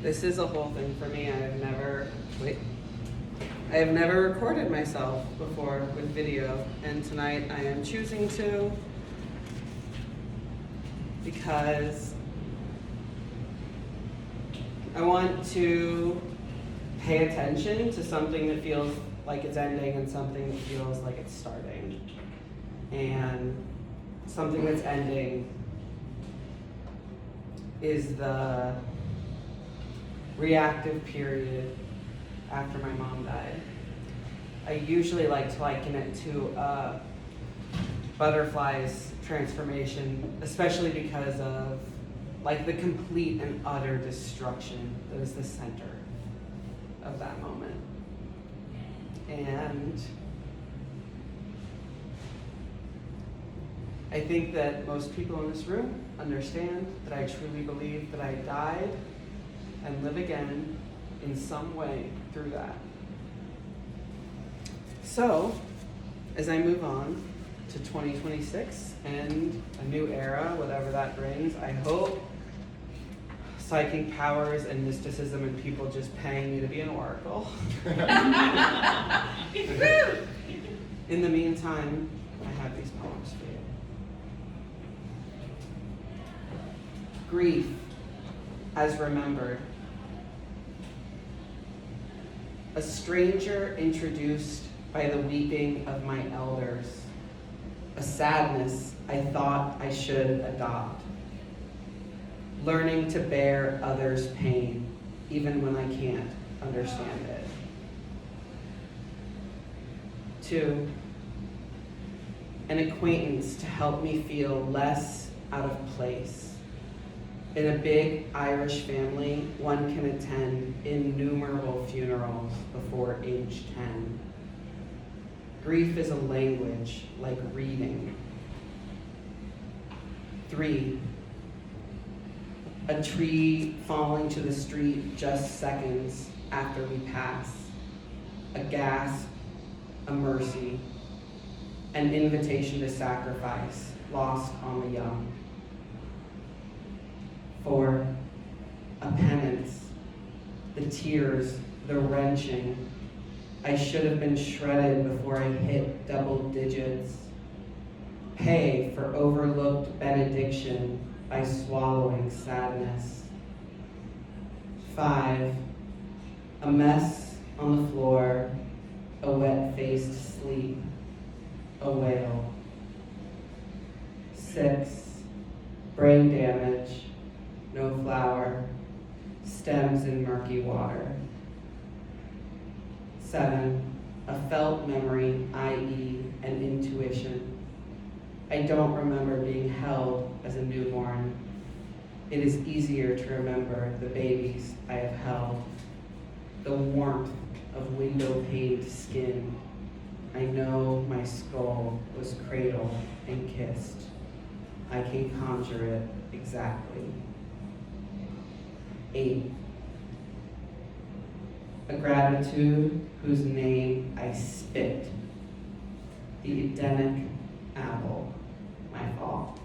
This is a whole thing for me. I have never recorded myself before with video, and tonight I am choosing to because I want to pay attention to something that feels like it's ending and something that feels like it's starting. And something that's ending is the reactive period after my mom died. I usually like to liken it to a butterfly's transformation, especially because of like the complete and utter destruction that is the center of that moment. And I think that most people in this room understand that I truly believe that I died and live again in some way through that. So, as I move on to 2026 and a new era, whatever that brings, I hope psychic powers and mysticism and people just paying me to be an oracle. In the meantime, I have these poems for you. Grief as remembered. A stranger introduced by the weeping of my elders. A sadness I thought I should adopt. Learning to bear others' pain, even when I can't understand it. 2, an acquaintance to help me feel less out of place. In a big Irish family, one can attend innumerable funerals before age 10. Grief is a language like reading. 3, a tree falling to the street just seconds after we pass. A gasp, a mercy, an invitation to sacrifice lost on the young. 4, a penance, the tears, the wrenching. I should have been shredded before I hit double digits. Pay for overlooked benediction by swallowing sadness. 5, a mess on the floor, a wet-faced sleep, a wail. 6, brain damage, no flower, stems in murky water. 7, a felt memory, i.e. an intuition. I don't remember being held as a newborn. It is easier to remember the babies I have held. The warmth of window-paned skin. I know my skull was cradled and kissed. I can conjure it exactly. 8, a gratitude whose name I spit. The Edenic apple, my fault.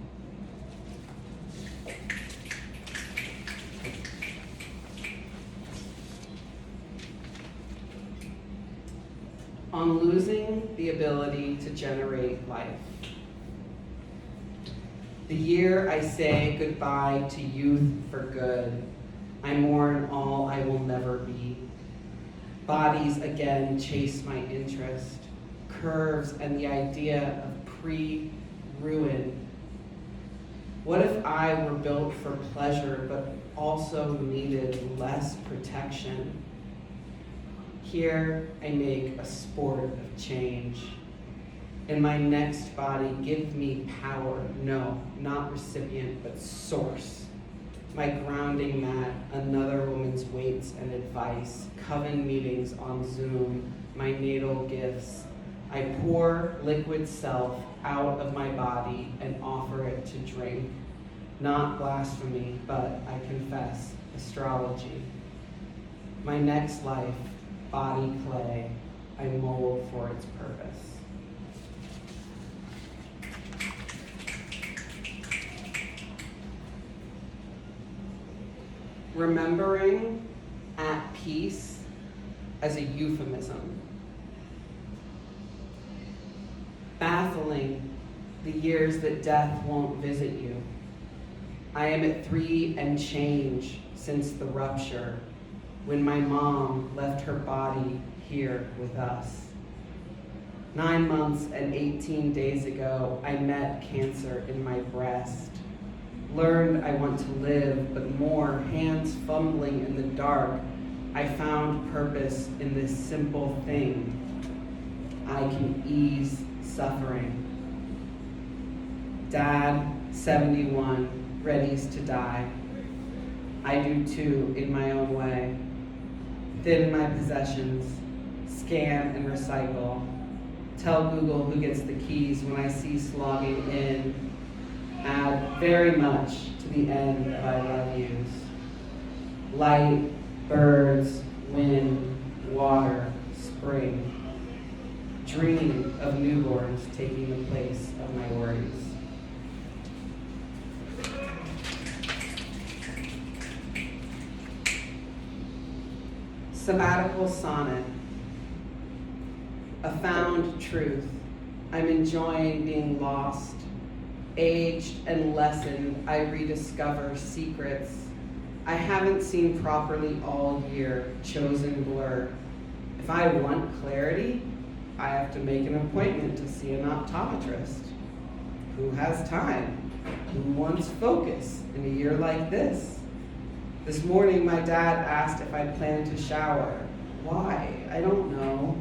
On losing the ability to generate life. The year I say goodbye to youth for good, I mourn all I will never be. Bodies again chase my interest, curves and the idea of pre-ruin. What if I were built for pleasure but also needed less protection? Here I make a sport of change. In my next body, give me power. No, not recipient, but source. My grounding mat, another woman's weights and advice, coven meetings on Zoom, my natal gifts. I pour liquid self out of my body and offer it to drink. Not blasphemy, but I confess, astrology. My next life, body clay, I mold for its purpose. remembering at peace as a euphemism. Baffling the years that death won't visit you. I am at 3 and change since the rupture, when my mom left her body here with us. 9 months and 18 days ago, I met cancer in my breast. Learned I want to live, but more, hands fumbling in the dark, I found purpose in this simple thing. I can ease suffering. Dad, 71, readies to die. I do too, in my own way. Thin my possessions, scan and recycle. Tell Google who gets the keys when I cease logging in. Add very much to the end of I love yous. Light, birds, wind, water, spring. Dream of newborns taking the place of my worries. Sabbatical sonnet. A found truth. I'm enjoying being lost. Aged and lessened, I rediscover secrets I haven't seen properly all year, chosen blur. If I want clarity, I have to make an appointment to see an optometrist. Who has time? Who wants focus in a year like this? This morning, my dad asked if I planned to shower. Why? I don't know.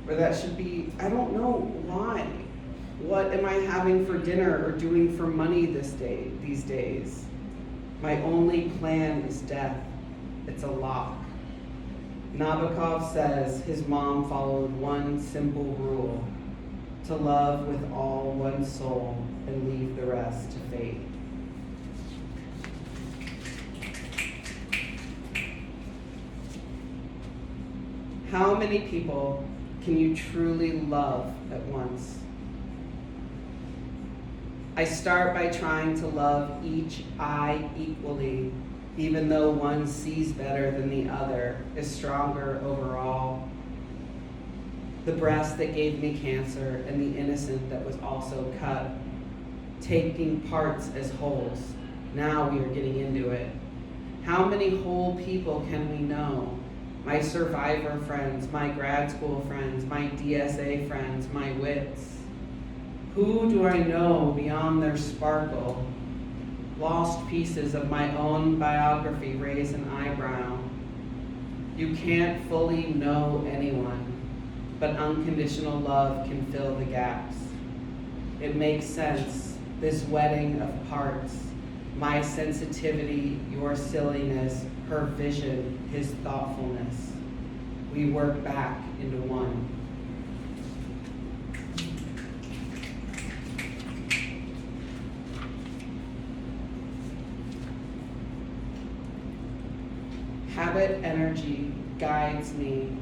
Or that should be, I don't know why. What am I having for dinner or doing for money these days? My only plan is death. It's a lock. Nabokov says his mom followed one simple rule: to love with all one's soul and leave the rest to fate. How many people can you truly love at once? I start by trying to love each eye equally, even though one sees better than the other, is stronger overall. The breast that gave me cancer and the innocent that was also cut, taking parts as wholes. Now we are getting into it. How many whole people can we know? My survivor friends, my grad school friends, my DSA friends, my wits. Who do I know beyond their sparkle? Lost pieces of my own biography raise an eyebrow. You can't fully know anyone, but unconditional love can fill the gaps. It makes sense, this wedding of parts, my sensitivity, your silliness, her vision, his thoughtfulness. We work back into one. Habit energy guides me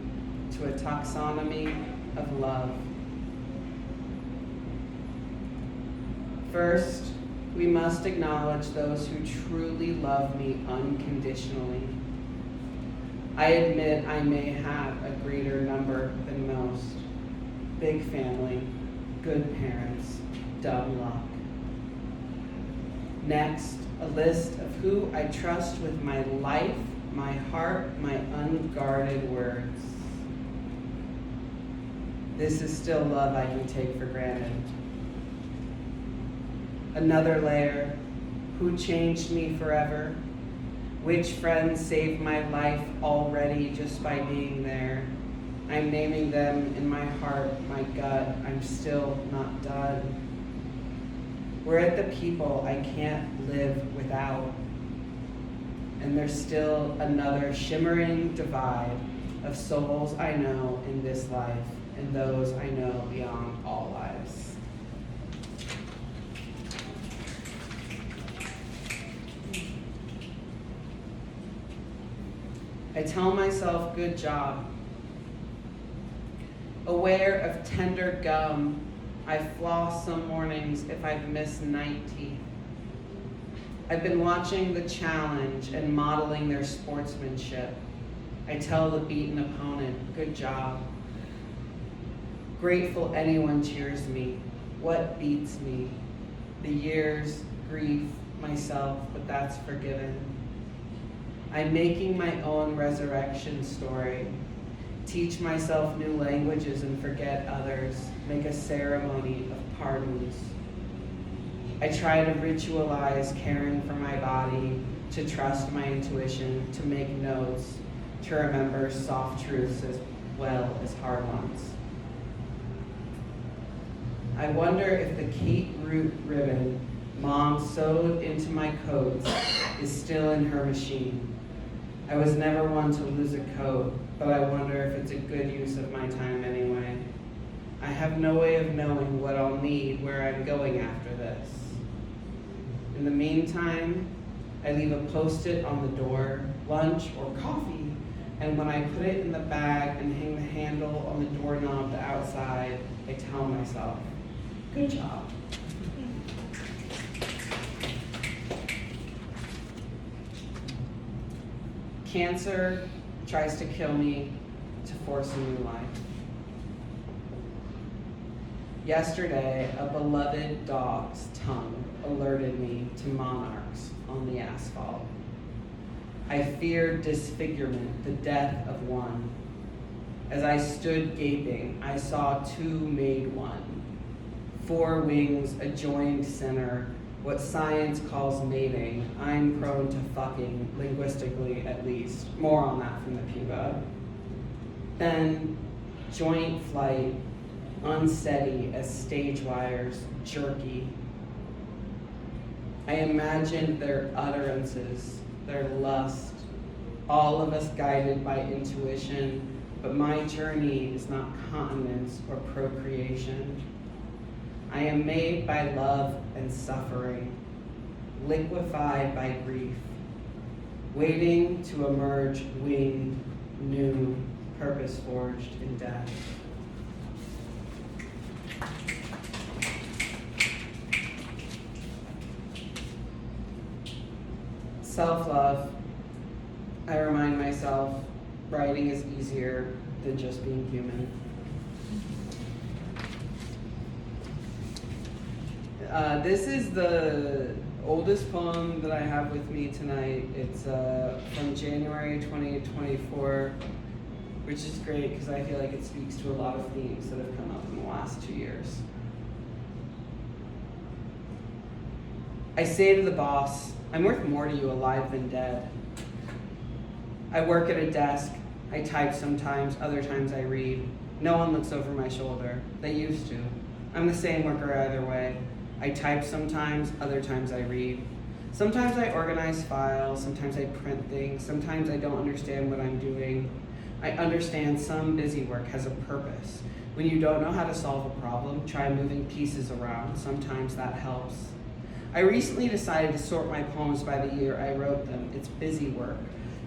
to a taxonomy of love. First, we must acknowledge those who truly love me unconditionally. I admit I may have a greater number than most. Big family, good parents, dumb luck. Next, a list of who I trust with my life, my heart, my unguarded words. This is still love I can take for granted. Another layer, who changed me forever? Which friends saved my life already just by being there? I'm naming them in my heart, my gut. I'm still not done. We're at the people I can't live without. And there's still another shimmering divide of souls I know in this life and those I know beyond all lives. I tell myself, good job. Aware of tender gum, I floss some mornings if I've missed night teeth. I've been watching The Challenge and modeling their sportsmanship. I tell the beaten opponent, good job. Grateful anyone cheers me. What beats me? The years, grief, myself, but that's forgiven. I'm making my own resurrection story. Teach myself new languages and forget others. Make a ceremony of pardons. I try to ritualize caring for my body, to trust my intuition, to make notes, to remember soft truths as well as hard ones. I wonder if the Cate root ribbon Mom sewed into my coats is still in her machine. I was never one to lose a coat, but I wonder if it's a good use of my time anyway. I have no way of knowing what I'll need where I'm going after this. In the meantime, I leave a Post-it on the door, lunch or coffee, and when I put it in the bag and hang the handle on the doorknob to outside, I tell myself, good job. Cancer tries to kill me to force a new life. Yesterday, a beloved dog's tongue alerted me to monarchs on the asphalt. I feared disfigurement, the death of one. As I stood gaping, I saw two made one. 4 wings, a joined center, what science calls mating. I'm prone to fucking, linguistically at least. More on that from the puba. Then, joint flight, unsteady as stage wires, jerky. I imagined their utterances, their lust, all of us guided by intuition, but my journey is not continence or procreation. I am made by love and suffering, liquefied by grief, waiting to emerge winged, new, purpose forged in death. Self-love. I remind myself, writing is easier than just being human. This is the oldest poem that I have with me tonight. It's from January 2024, which is great because I feel like it speaks to a lot of themes that have come up in the last 2 years. I say to the boss, I'm worth more to you alive than dead. I work at a desk. I type sometimes, other times I read. No one looks over my shoulder. They used to. I'm the same worker either way. I type sometimes, other times I read. Sometimes I organize files, sometimes I print things, sometimes I don't understand what I'm doing. I understand some busy work has a purpose. When you don't know how to solve a problem, try moving pieces around. Sometimes that helps. I recently decided to sort my poems by the year I wrote them. It's busy work.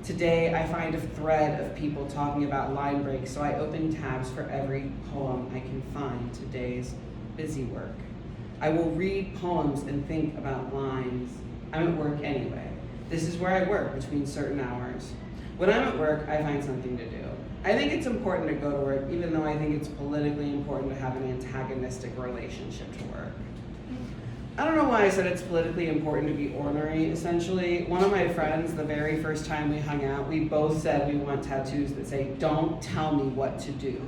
Today, I find a thread of people talking about line breaks, so I open tabs for every poem I can find. Today's busy work. I will read poems and think about lines. I'm at work anyway. This is where I work between certain hours. When I'm at work, I find something to do. I think it's important to go to work, even though I think it's politically important to have an antagonistic relationship to work. I don't know why I said it's politically important to be ornery, essentially. One of my friends, the very first time we hung out, we both said we want tattoos that say, don't tell me what to do.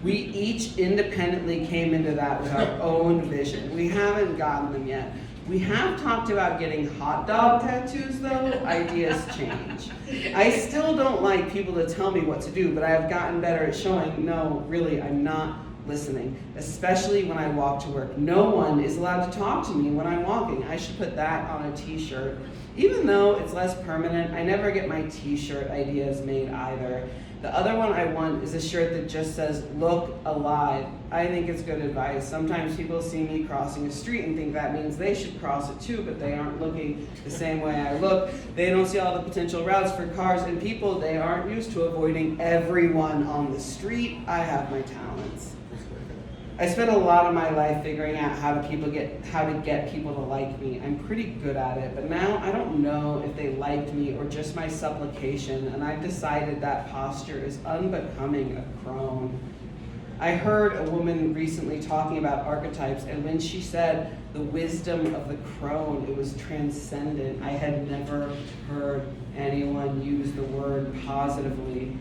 We each independently came into that with our own vision. We haven't gotten them yet. We have talked about getting hot dog tattoos though. Ideas change. I still don't like people to tell me what to do, but I have gotten better at showing, no, really, I'm not listening, especially when I walk to work. No one is allowed to talk to me when I'm walking. I should put that on a t-shirt. Even though it's less permanent, I never get my t-shirt ideas made either. The other one I want is a shirt that just says, look alive. I think it's good advice. Sometimes people see me crossing a street and think that means they should cross it too, but they aren't looking the same way I look. They don't see all the potential routes for cars and people. They aren't used to avoiding everyone on the street. I have my talents. I spent a lot of my life figuring out how to get people to like me. I'm pretty good at it, but now I don't know if they liked me or just my supplication, and I've decided that posture is unbecoming a crone. I heard a woman recently talking about archetypes, and when she said the wisdom of the crone, it was transcendent. I had never heard anyone use the word positively.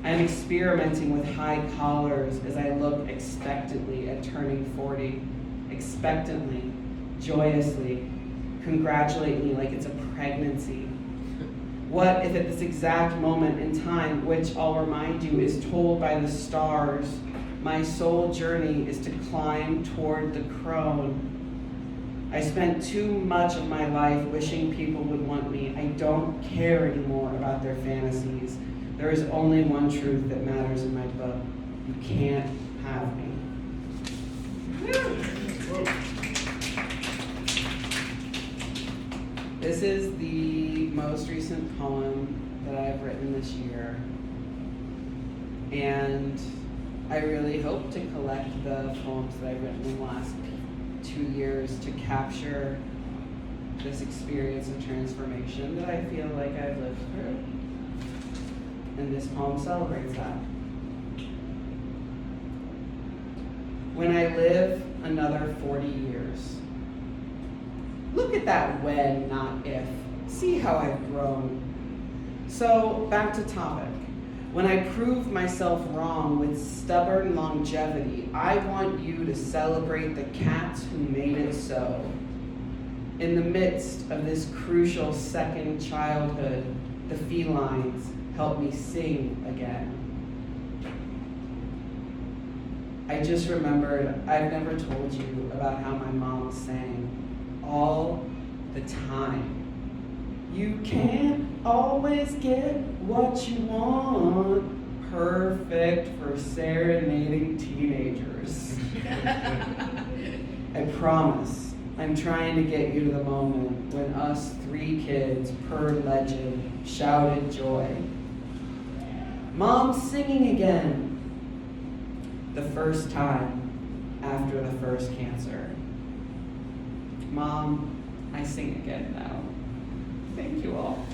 I'm experimenting with high collars as I look expectantly at turning 40. Expectantly, joyously, congratulate me like it's a pregnancy. What if at this exact moment in time, which I'll remind you is told by the stars, my soul journey is to climb toward the crone? I spent too much of my life wishing people would want me. I don't care anymore about their fantasies. There is only one truth that matters in my book. You can't have me. This is the most recent poem that I've written this year. And I really hope to collect the poems that I've written in the last 2 years to capture this experience of transformation that I feel like I've lived through. And this poem celebrates that. When I live another 40 years, look at that when, not if. See how I've grown. So, back to topic. When I prove myself wrong with stubborn longevity, I want you to celebrate the cats who made it so. In the midst of this crucial second childhood, the felines help me sing again. I just remembered I've never told you about how my mom sang all the time. You can't always get what you want. Perfect for serenading teenagers. I promise I'm trying to get you to the moment when us 3 kids per legend shouted joy. Mom's singing again. The first time after the first cancer. Mom, I sing again now. Thank you all.